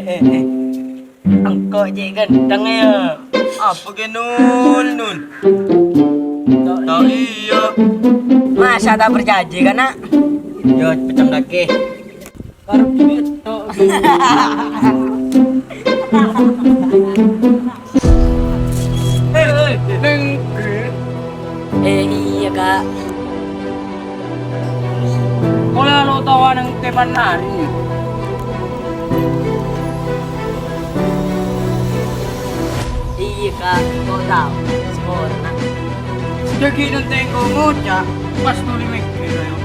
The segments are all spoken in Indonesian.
eh. Angkok je ganteng ya. Apa ke Nun? Tak iya. Masa tak berjanji kan nak? Yo pecam kaki. Karep duit tok. Neng. Iya kak. Kalau lo tawa ng teman nari. Iya kak. Kau tahu skor nak. Jadi ng tengko ngoja pas tuli mikir ayo.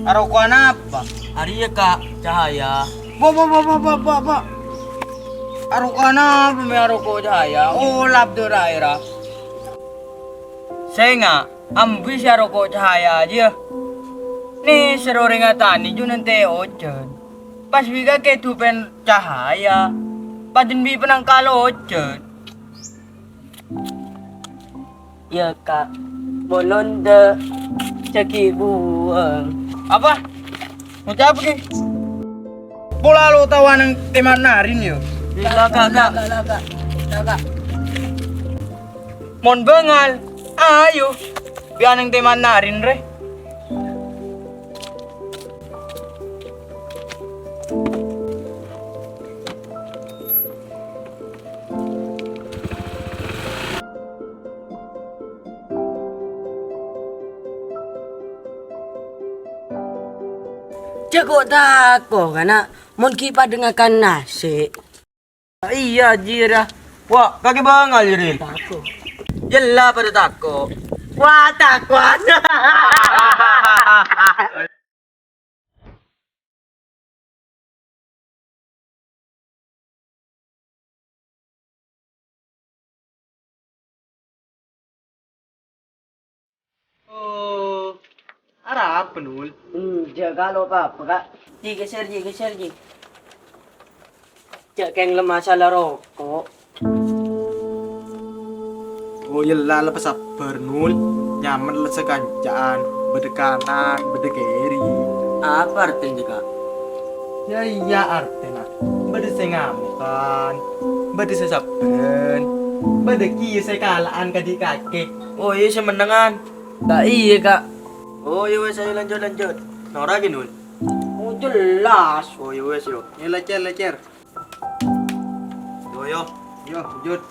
Arokuan apa? Hari ya kak. Cahaya. Ba. Arokuan apa may aroko jaya? Oh, labdo raira. Saya nga, ambi siya aroko jaya aja. Ni seroring atani junan te ochen. Pas biga ke tupen cahaya. Padin bi penang kalo ochen. Ya kak. Bolonda. Caki buang. Apa? Ngucap ki? Bola lo tawa ng teman narin yo. Kak. Mon bengal. Ayo. Biar ng teman narin re. Jago tako kana mon kipa dengarkan nasi. Iya jira. Wah, kaki bengal jirin. Tako. Yalla pada tako. Wah takut. Oh, ada apa nul? Jaga lo apa kak? Geser ji. Jaga yang lemah salah rokok. Oh yalla lepas sabar nul nyaman le sekancaan bedekanan bedekeri Apa artinya kak? ya iya artinya bede sengamukan bede sesabaran bede kieu sekalaan kadi kake. Oh iya semenengan. Kak iya kak. Oh iya wes ayo lanjut. Nora lagi nul. Oh jelas. Oh iya wes yo. Ya lecer Yo. yo lanjut.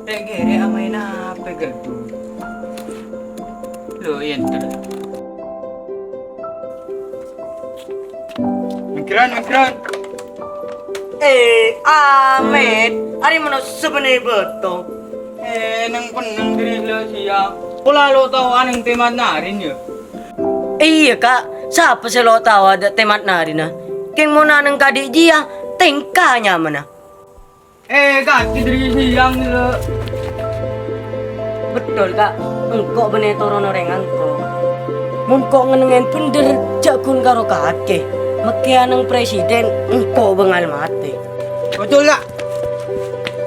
Tegere amay na pegado. Lo yan tala. Mikran. Ahmed, ari mana sebenarnya betul? Nang penang diri lo siya. Pula lo tau anong teman narin yo. Iya kak, siapa sih lo tahu ada temat nari na? Keng mau naneng kadik dia, tengkanya mana? Kaki diri siyang nila. Betul kak, engkau bener turun orang engkau. Mungkok ngenengen pender jakun karo kake. Mekia neng presiden engkau bengal mati. Betul gak?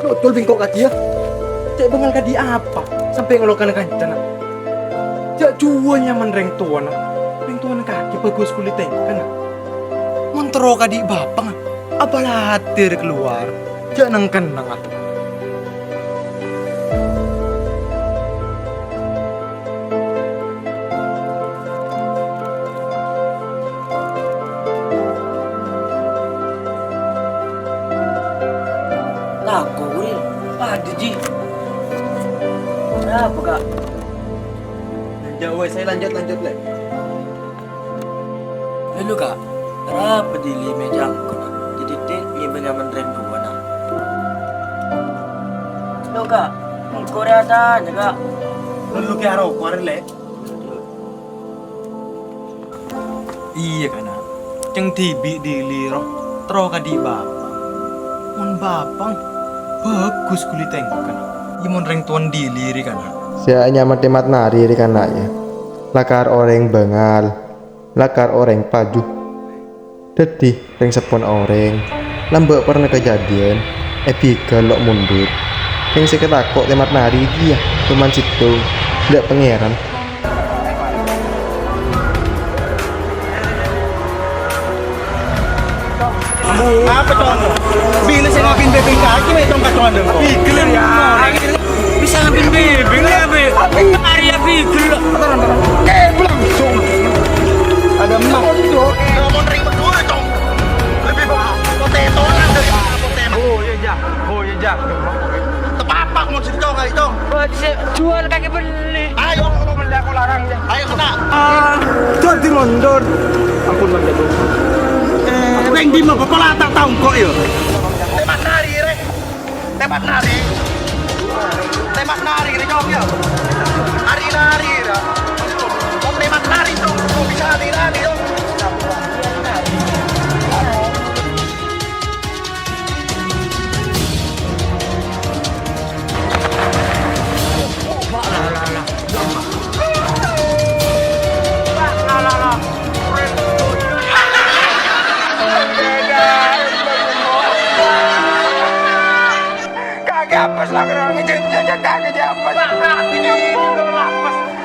Betul bingkok kaki ya. Cek bengal kadi apa? Sampai ngelokan kancana. Jak jualnya menreng tuan. Reng tuan kaki bagus kulit kan. Montro kadi bapang. Apalah hatir keluar. Jak nang kenang ah. Tako uril, padu ji. Apa kak? Jauh, saya lanjut le. Lalu kak, apa di lima jam kena? Jadi dek ni benyaman rendu mana? Lo kak, engkau ada kak. Lu ke arah kuar le. Iya kana. Ceng tibi di liro, tro ka di bapang. Mon bapang bagus kulit kana. Imon reng tuan di liri kana. Saya hanya matemat nari kanaknya. Lakar orang bengal, lakar orang paju. Dedih reng sepon orang. Lambek pernah kejadian, epiga lok mundur. Yang saya ketakut temat nari dia cuman situ, tidak pangeran. Apa contoh? Bila saya ngapin bebeng kaki, may itong kacuan dong ko. Bigel ya. Bisa ngambil bebeng ya, be. Arya bigel. Langsung. Ada emak. Ngomong ring berdua dong. Lebih potato lang dari potato. Oh ya jak. Tepapak mo sini kau nggak itu? Jual kaki beli. Ayo, Beli aku larang ya. ayo kena. Jadi mundur. Ampun bang jatuh. Beng di mah bapak tak tahu kok ya. Tembak nari, rek. Tembak nari. Tembak nari, rek jawab ya. Nari, rek. Kau tembak nari tuh, kau bisa nari dong. Apes lah kerang ngejek kaki apes.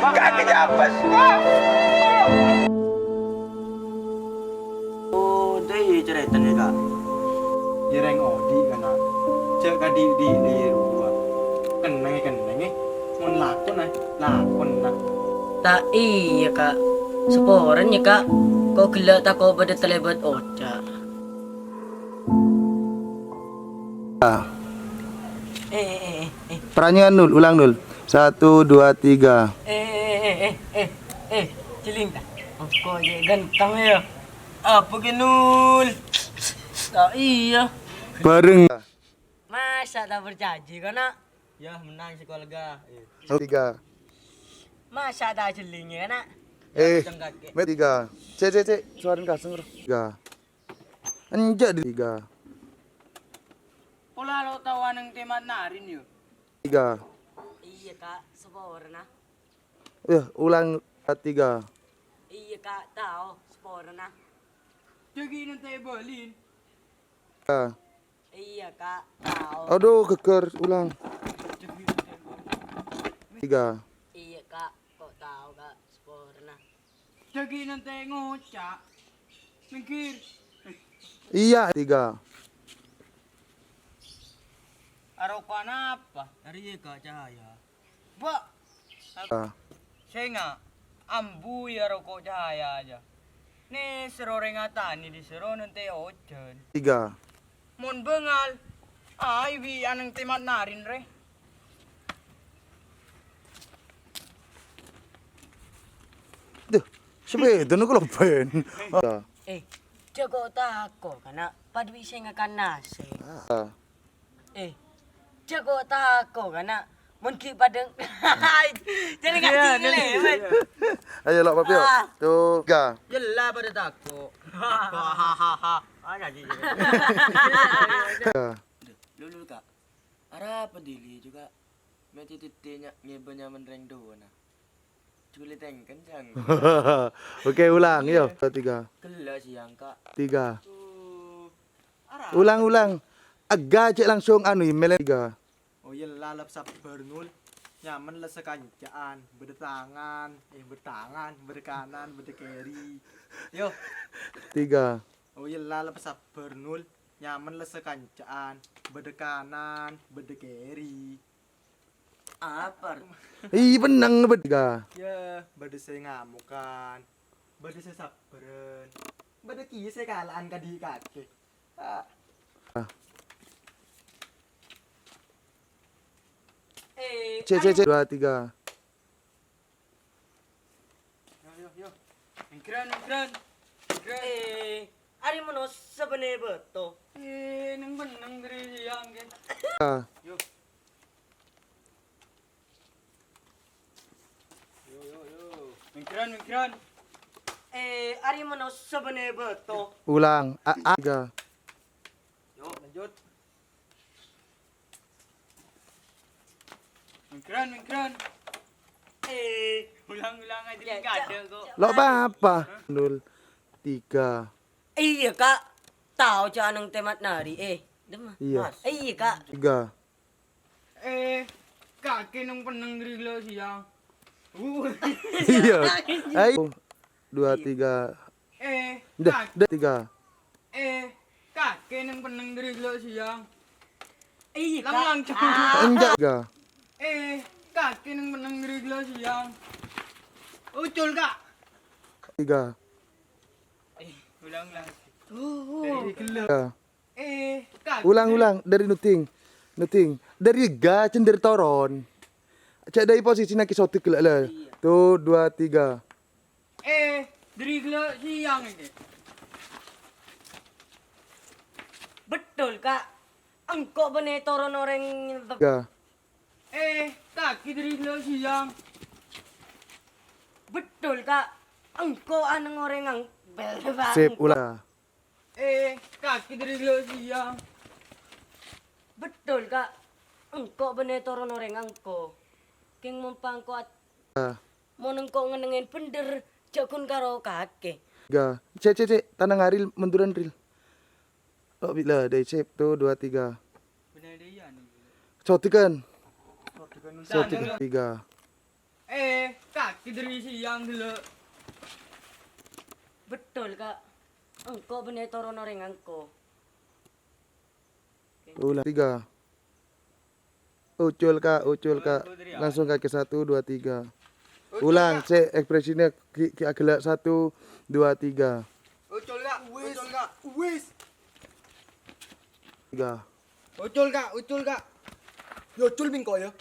Kaki apes. Oh, deh cerita nih kak. Yereng odi kana. Cek ka di rumah. Kenenge. Mun lakon nah. Tak iya kak. Seporan ya kak. Kau gelak tak kau pada telebat oca. Perannya nul, ulang nul. 1, 2, 3. Ciling tak? Oh, kau je ganteng ya. Apa genul? Tak iya. Bareng. Masa tak berjanji kau nak? Ya menang si keluarga. 3. Masa tak cilingnya nak? Met 3. Cek. Suarin kaseng. 3. Anjak di 3. Pola lo tawa ng temat narin yun. 3. Iya kak, seporan nah. Ulang 3. Iya kak, tahu seporan nah. Jadi nanti balin. Iya kak, tahu. Aduh, geger, ulang. 3. Iya kak, kok tahu kak seporan nah. Jadi nanti ngocak. Mikir. Iya, 3. Arapan apa? Dari kak cahaya. Ba. Saya nggak ambu ya rokok cahaya aja. Nih seroreng atani di sero nanti ojen. 3. Mon bengal. Ay wi anang temat narin re. Duh, sepeda nu kalau ben. Jago tako kana padwi saya ngakan nasi. Jago tako kana mungkin padeng. Jadi nggak tinggal Ayo lok papi yuk. Tuh, 3. Jelah pada tako. Hahaha. Ada sih. Lulu kak. Ara pedili juga. Meti titinya ngebanya menreng doa nah. Culi teng kencang. Oke, ulang yuk. 3. Gila siang kak. 3. Ara. Ulang. Agak cek langsung anu email 3. Oh iya lalap sabar nul. Nyaman lah sekancaan, bertangan, berkanan, berdekeri. Yo. 3. Oh iya lalap sabar nul. Nyaman lah sekancaan, berdekanan, berdekeri. Apa? Ih, benang ngebet 3. Ya, berdesai ngamukan, berdesai sabaran, berdeki saya kalaan kadi kaki. C 2 3. Yo. Mingkran. Ari mono sebenarnya betul. Nang benang dari siang kan. Yo. Mingkran. Ari mono sebenarnya betul. Ulang. A 3. Yo, lanjut. Mingkran. Ulang aja enggak ada kok. Lo apa? 0 3. Iya kak, tahu jangan temat nari. Demah. Iya. Iya kak. 3. Kaki nang penang griglo siang. Iya. Ayo. 2 3. Dah, Kaki 3. kaki nang penang griglo siang. Iya Lang kak. Enggak 3. Kaki nang penang griglo siang. Ucul kak. 3. Ulang lang. Kaki. Ulang dari nuting. Dari ga cender toron. Cek dari posisi nak kisotik lah. Tuh 2 3. Griglo siang ini. Betul kak. Engkau bener turun orang 3. Kaki griglo siang. betul kak. Engkau aneng orang ang bel Sip ulang. Kaki griglo siang. Betul kak. Engkau bener turun orang angko. King mumpangko at mau nengko ngenengin pender jakun karo kake. 3. Cek tanang aril menduran ril. Oh bila deh cep tuh 2 3. Benar dia nih. Sotikan. Sotikan. 3. Kaki dari siang dulu. Betul kak. Engkau bener turun orang angko. Ulang 3. Ucul kak. Langsung kaki 1 2 3. Ulang cek ekspresinya ki agak 1 2 3. Ucul kak. Wis. 3. Ucul kak. Yo cul bingko ya.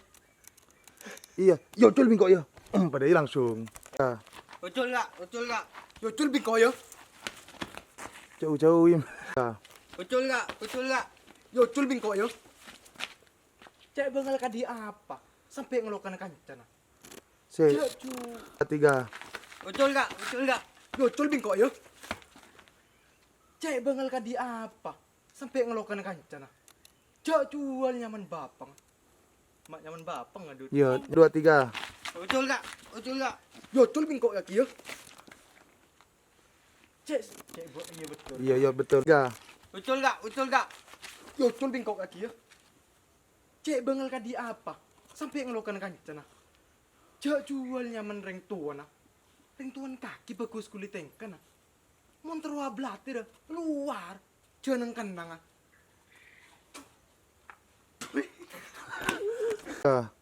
Iya, ucul bingko ya. Padahal langsung. Ya, Ucul kak. Yo cul bingko ya. jauh-jauh im. Ya, Ucul kak. Yo cul bingko ya. Cek bengal kadi apa? Sampai ngelokan kancana. se Cek cu. 3. Ucul kak. Yo cul bingko ya. Cek bengal kadi apa? Sampai ngelokan kancana. Cek jual nyaman bapang. Mak nyaman bapang adut. Iya, 2 3. Ucul kak. Yo cul bingko ya kieu. Cek buat iya betul. Iya betul. 3. Ucul kak. Yo cul bingko ya kieu. Cek bengal kadi apa? Sampai ngelokan kancana. Cek jual nyaman reng tuan. Reng tuan kaki bagus kulit tengkan. Monter wa blatir luar. Jeneng kenang. Ya.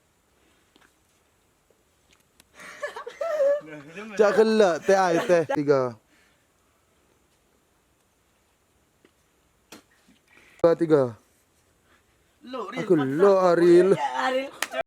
Cak gelak teh ai teh 3. 2 3. Lo, Aku lo Aril. Ya Aril.